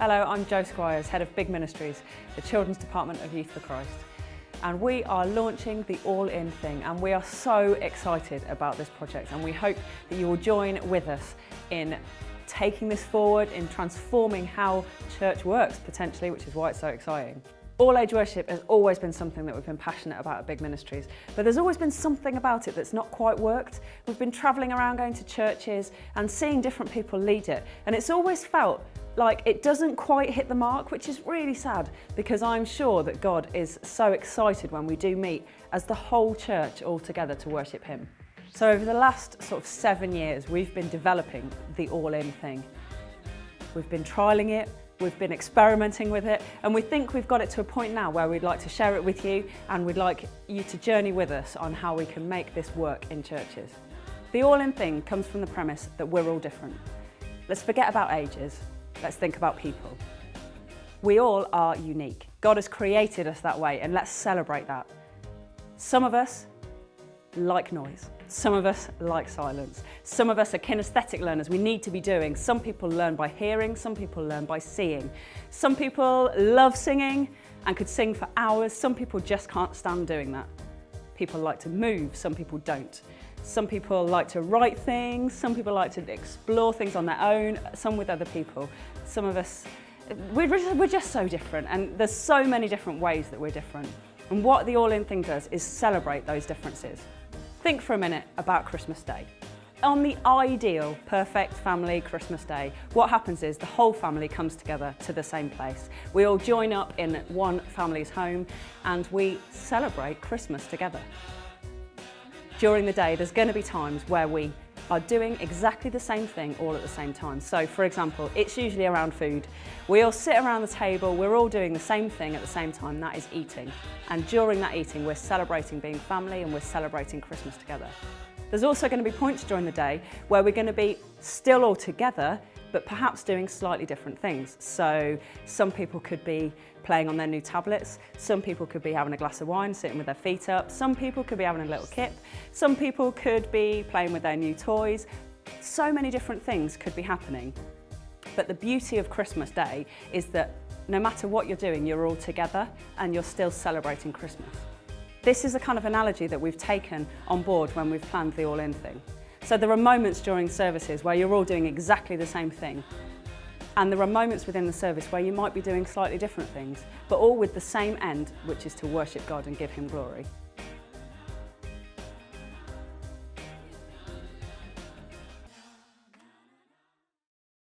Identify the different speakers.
Speaker 1: Hello, I'm Jo Squires, Head of Big Ministries, the Children's Department of Youth for Christ. And we are launching the All-In thing, and we are so excited about this project, and we hope that you will join with us in taking this forward, in transforming how church works potentially, which is why it's so exciting. All-age worship has always been something that we've been passionate about at Big Ministries, but there's always been something about it that's not quite worked. We've been travelling around going to churches and seeing different people lead it, and it's always felt like it doesn't quite hit the mark, which is really sad, because I'm sure that God is so excited when we do meet as the whole church all together to worship Him. So over the last sort of 7 years, we've been developing the All-In thing. We've been trialling it, we've been experimenting with it, and we think we've got it to a point now where we'd like to share it with you, and we'd like you to journey with us on how we can make this work in churches. The All-In thing comes from the premise that we're all different. Let's forget about ages. Let's think about people. We all are unique. God has created us that way, and let's celebrate that. Some of us like noise. Some of us like silence. Some of us are kinesthetic learners. We need to be doing. Some people learn by hearing. Some people learn by seeing. Some people love singing and could sing for hours. Some people just can't stand doing that. People like to move. Some people don't. Some people like to write things, some people like to explore things on their own, some with other people. Some of us, we're just so different, and there's so many different ways that we're different. And what the All-In thing does is celebrate those differences. Think for a minute about Christmas Day. On the ideal, perfect family Christmas Day, what happens is the whole family comes together to the same place. We all join up in one family's home and we celebrate Christmas together. During the day, there's going to be times where we are doing exactly the same thing all at the same time. So, for example, it's usually around food. We all sit around the table, we're all doing the same thing at the same time, that is eating. And during that eating, we're celebrating being family and we're celebrating Christmas together. There's also going to be points during the day where we're going to be still all together, but perhaps doing slightly different things. So some people could be playing on their new tablets, some people could be having a glass of wine, sitting with their feet up, some people could be having a little kip, some people could be playing with their new toys. So many different things could be happening. But the beauty of Christmas Day is that no matter what you're doing, you're all together and you're still celebrating Christmas. This is a kind of analogy that we've taken on board when we've planned the All-In thing. So there are moments during services where you're all doing exactly the same thing. And there are moments within the service where you might be doing slightly different things, but all with the same end, which is to worship God and give Him glory.